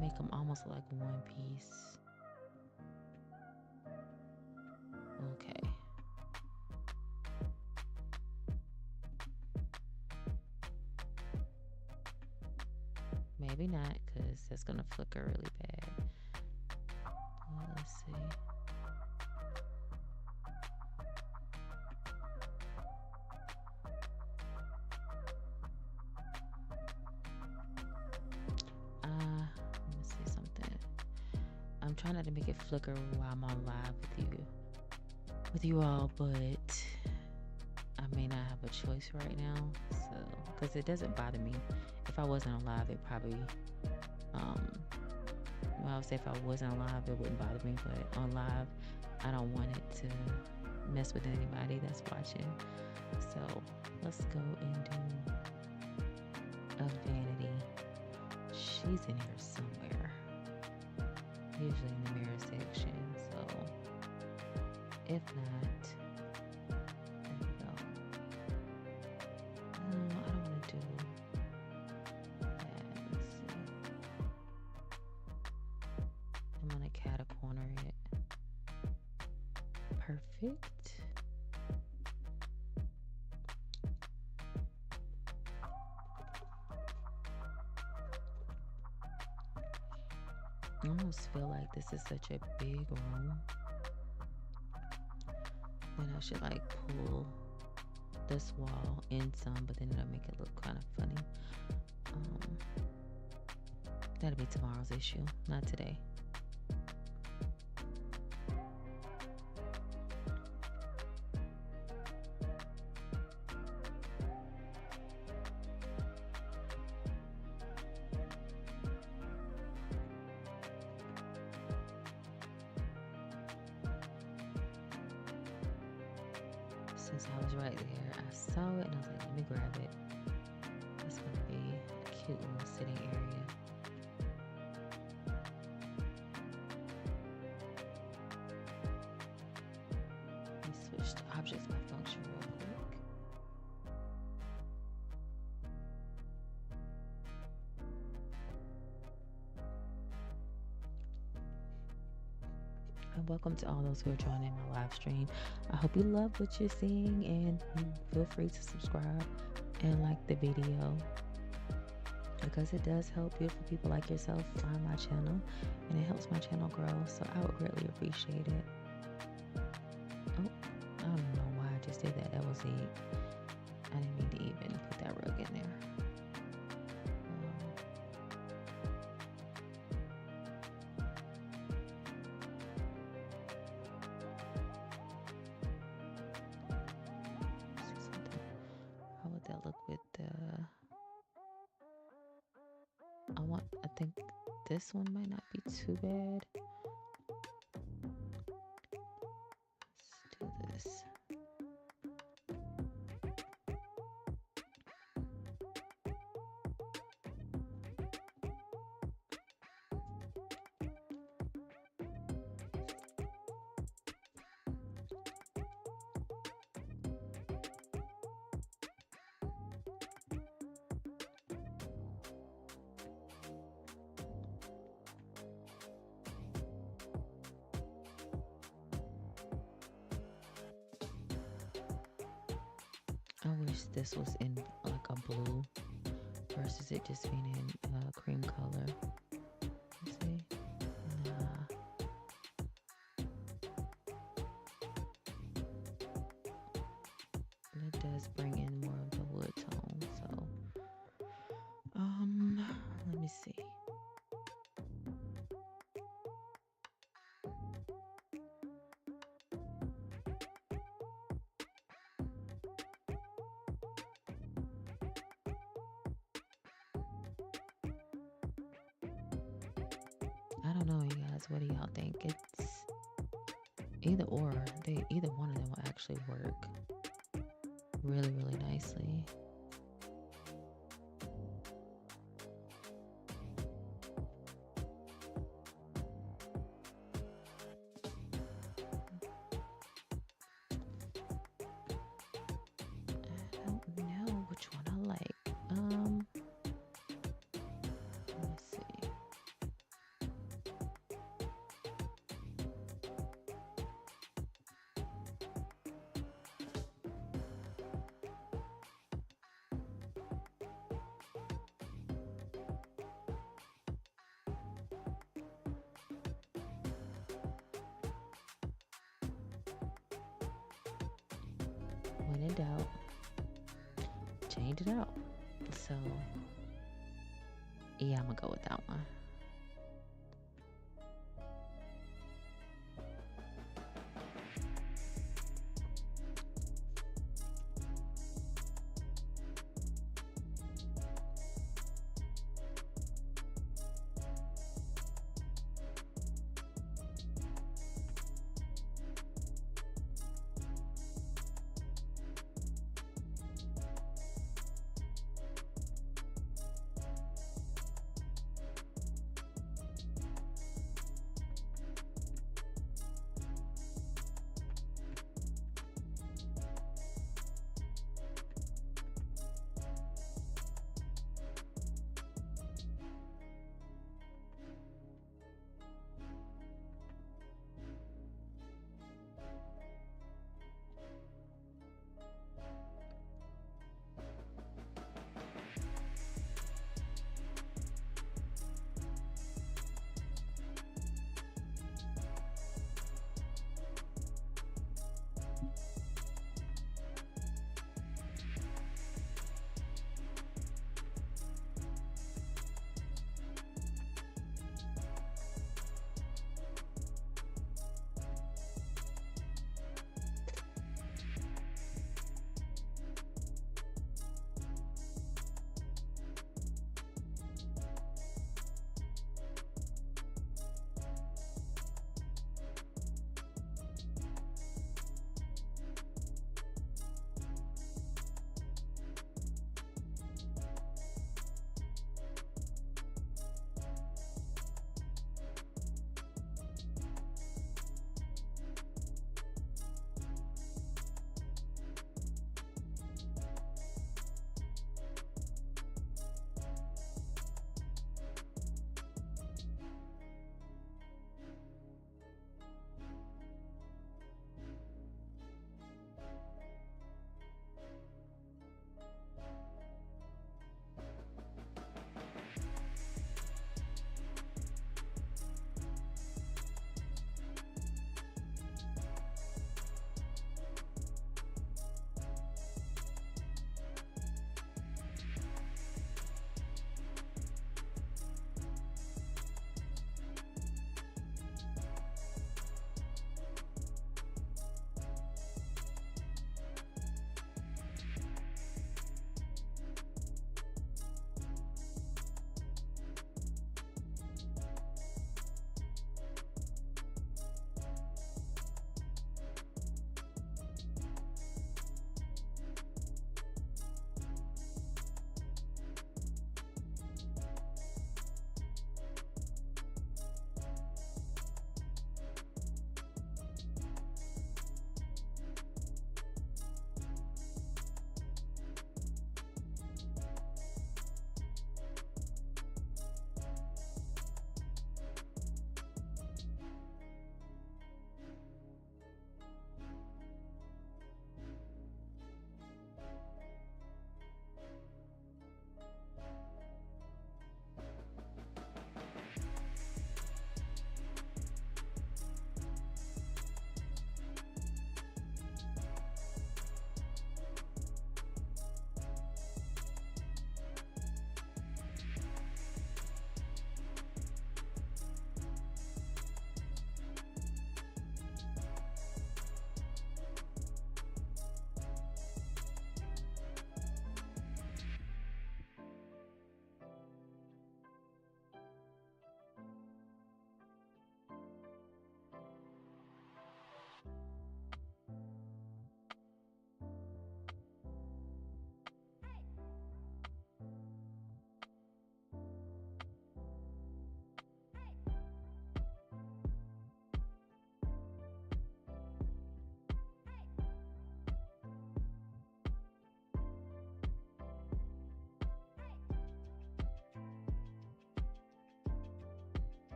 make them almost like one piece. Okay. Maybe not, because that's gonna flicker really bad. Let's see. Let me see something. I'm trying not to make it flicker while I'm on live with you all, but I may not have a choice right now. So, because it doesn't bother me. If I wasn't on live, it probably, well, I would say if I wasn't on live, it wouldn't bother me. But on live, I don't want it to mess with anybody that's watching. So let's go and do a vanity. She's in here somewhere, usually in the mirror section. So if not, there we go. No, I don't want to do that. Let's see. I'm gonna cat a corner it. Perfect. I almost feel like this is such a big room that I should like pull this wall in some, but then it'll make it look kind of funny. That'll be tomorrow's issue, not today. Since I was right there, I saw it and I was like, let me grab it. It's going to be a cute little sitting area. Let me switch to objects by function real quick. And welcome to all those who are joining my live stream. I hope you love what you're seeing, and feel free to subscribe and like the video, because it does help beautiful people like yourself find my channel, and it helps my channel grow, so I would greatly appreciate it. Oh, I don't know why I just did that. That was it. I didn't mean to even put that rug in there. How would that look with the... I think this one might not be too bad. Let's do this. I wish this was in like a blue versus it just being in cream color. You see? Nah. It does bring in more of the wood tone. So, let me see. I don't know, you guys. What do y'all think? It's either or. Either one of them will actually work really, really nicely. I don't know which one I like. Let me see. When in doubt, change it out. So, yeah, I'm gonna go with that one.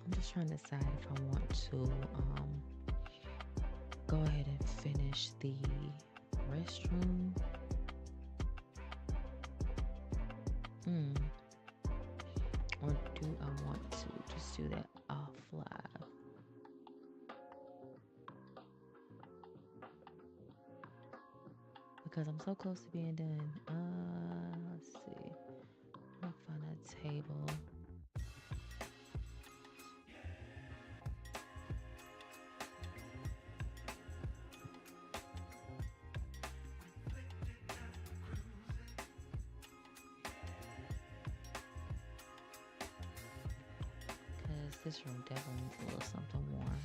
I'm just trying to decide if I want to go ahead and finish the restroom. Or do I want to just do that off live? Because I'm so close to being done. Let's see. I'm gonna find a table. Because this room definitely needs a little something warm.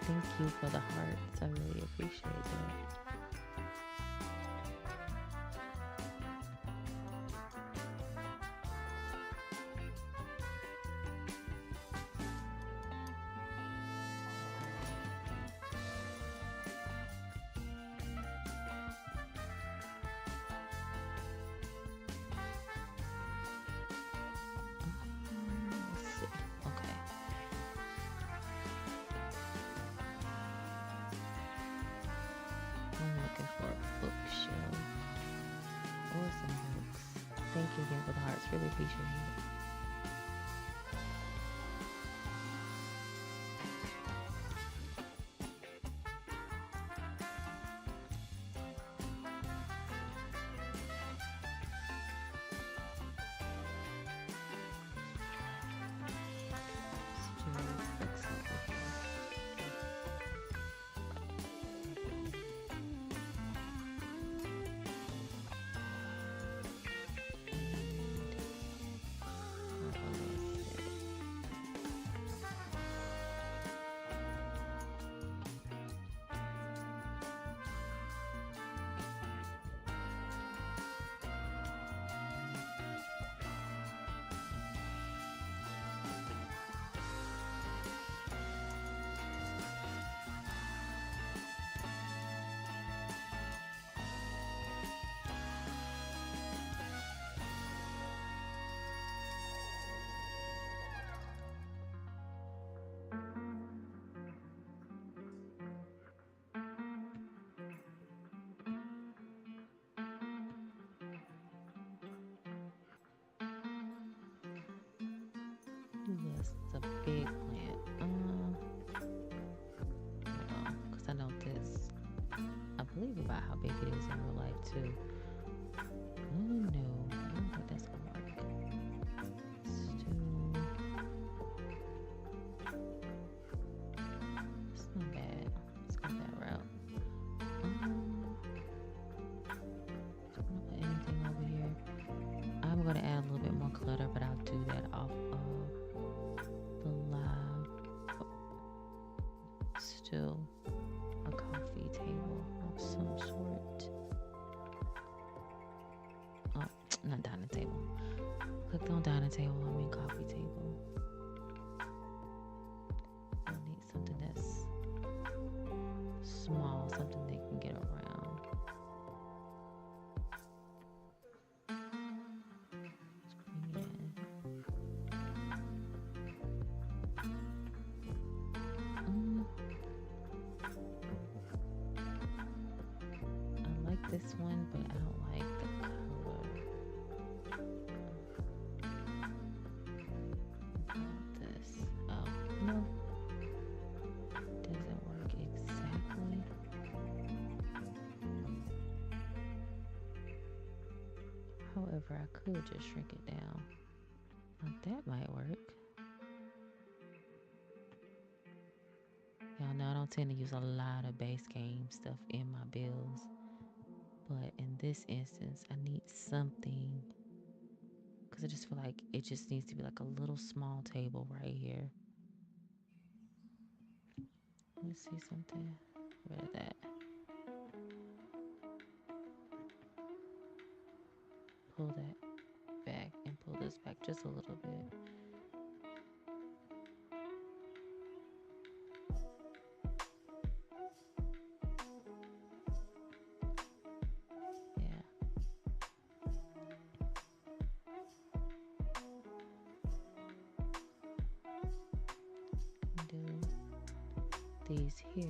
Thank you for the hearts. I really appreciate that. Let's see. Okay. I'm looking for a bookshelf or some books. Thank you again for the hearts. Really appreciate it. Let's do books over Yes, it's a big plant. believe about how big it is in real life too. Oh no, I don't think that's gonna work. Still, it's not bad. Let's go that route. Just gonna put anything over here. I'm gonna add a little bit more clutter, but I'll do that off of the live. Still a coffee table of some sort. Oh, not dining table. Clicked on dining table, I mean coffee table. I need something that's small, something they can get around. I like this one, but I don't like the color. This. Oh, no. Doesn't work exactly. However, I could just shrink it down. Now that might work. Y'all know I don't tend to use a lot of base game stuff in my builds. But in this instance, I need something. Because I just feel like it just needs to be like a little small table right here. Let's see something. Get rid of that. Pull that back and pull this back just a little bit. Yeah. Do these here.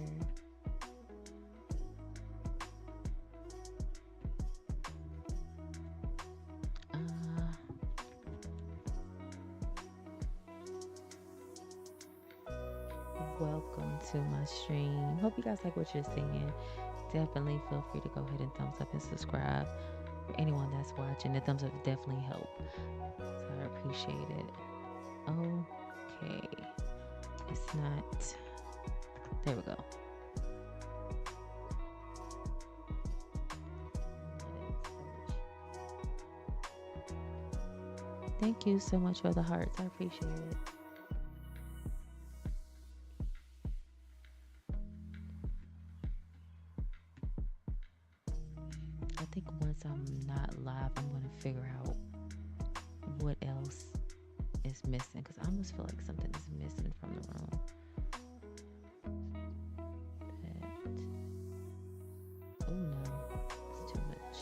Welcome to my stream. Hope you guys like what you're seeing. Definitely feel free to go ahead and thumbs up and subscribe. For anyone that's watching, the thumbs up definitely help. So I appreciate it. Okay. It's not. There we go. Thank you so much for the hearts. I appreciate it. I think once I'm not live, I'm going to figure out what else is missing, because I almost feel like something is missing from the room. Oh no, it's too much.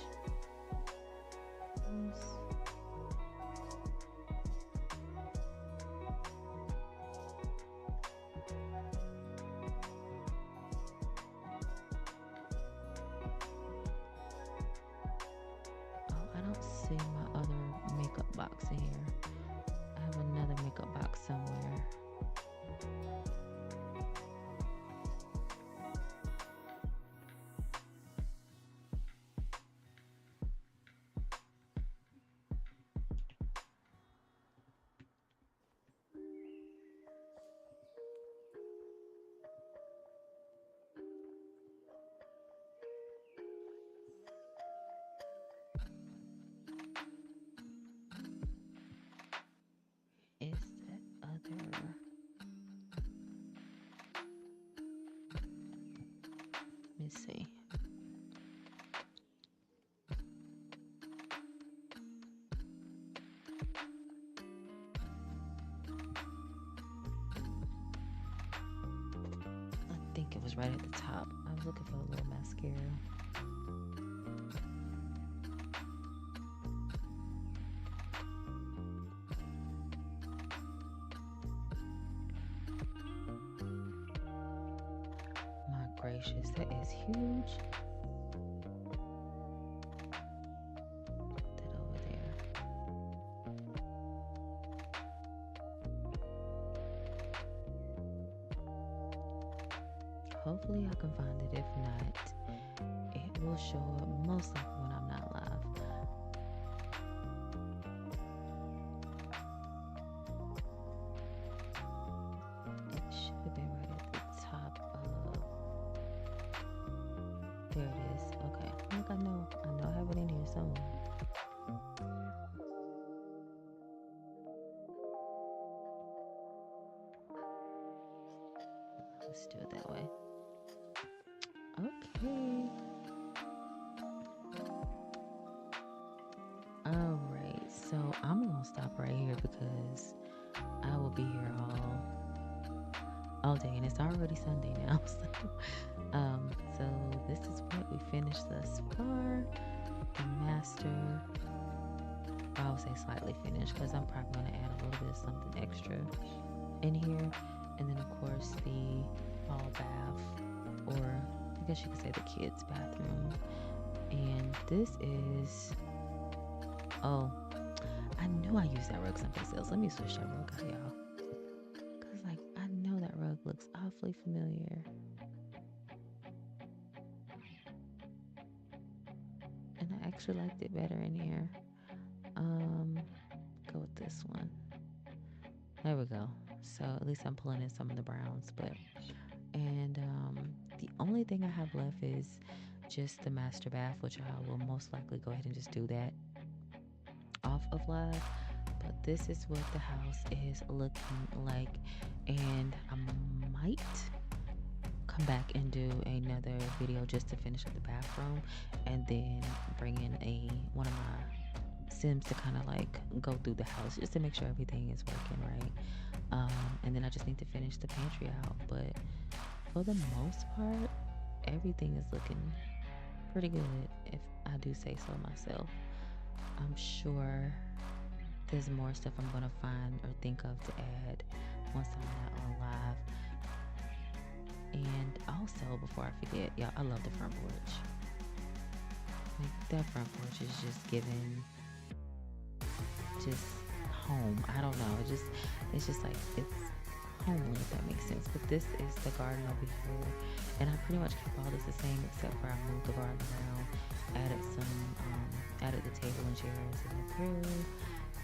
I don't see my other makeup box in here. I have another makeup box somewhere. Is that other? Let me see. I think it was right at the top. I was looking for a little mascara. Gracious, that is huge. Put that over there. Hopefully I can find it. If not, will show up most likely when I'm not live. It should have been right at the top of. There it is. Okay. Like I know I have it in here somewhere. Let's do it that way. Okay. All right. So I'm gonna stop right here because I will be here all day, and it's already Sunday now. So this is what we finished thus far. The master. I would say slightly finished because I'm probably gonna add a little bit of something extra in here, and then of course the hall bath, or I guess you could say the kids' bathroom. And this is, oh, I knew I used that rug someplace else. Let me switch that rug out, y'all, because like I know that rug looks awfully familiar, and I actually liked it better in here. Go with this one. There we go. So at least I'm pulling in some of the browns, and the only thing I have left is just the master bath, which I will most likely go ahead and just do that off of live. But this is what the house is looking like, and I might come back and do another video just to finish up the bathroom, and then bring in one of my Sims to kind of like go through the house just to make sure everything is working right. And then I just need to finish the pantry out, but for the most part everything is looking pretty good, if I do say so myself. I'm sure there's more stuff I'm gonna find or think of to add once I'm not on live. And also, before I forget, y'all, I love the front porch. Like, that front porch is just giving just home. I don't know. It's just like, it's homely, if that makes sense. But this is the garden over here, and I pretty much kept all this the same except for I moved the garden around, added the table and chairs in up here,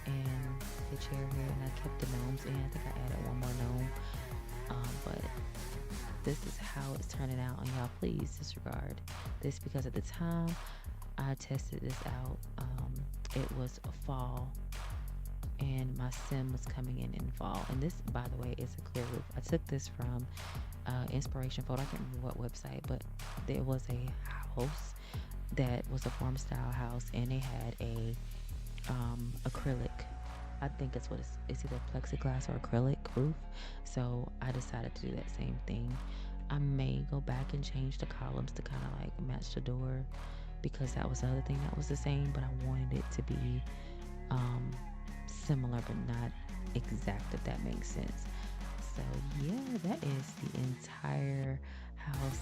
and the chair here, and I kept the gnomes in. I think I added one more gnome. But this is how it's turning out, and y'all please disregard this because at the time I tested this out, it was fall, and my sim was coming in fall. And this, by the way, is a clear roof. I took this from inspiration photo. I can't remember what website, but there was a house that was a farm style house, and they had a acrylic, I think that's what it's either plexiglass or acrylic roof. So I decided to do that same thing. I may go back and change the columns to kind of like match the door, because that was the other thing that was the same, but I wanted it to be similar but not exact, if that makes sense. So yeah, that is the entire house.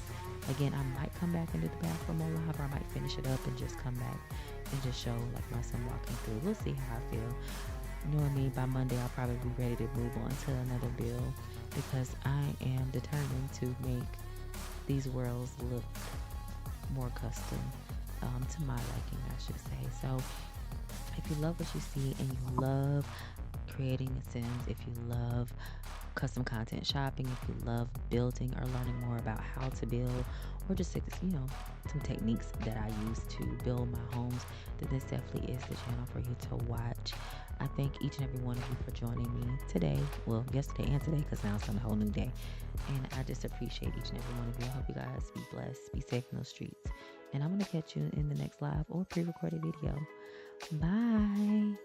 Again, I might come back and do the bathroom on live, or I might finish it up and just come back and just show like my son walking through. We'll see how I feel. Knowing me, by Monday I'll probably be ready to move on to another build, because I am determined to make these worlds look more custom, to my liking, I should say. So if you love what you see and you love creating Sims, if you love custom content shopping, if you love building or learning more about how to build, or just some techniques that I use to build my homes, then this definitely is the channel for you to watch. I thank each and every one of you for joining me today, well, yesterday and today, because now it's on a whole new day, and I just appreciate each and every one of you. I hope you guys be blessed, be safe in those streets, and I'm going to catch you in the next live or pre-recorded video. Bye.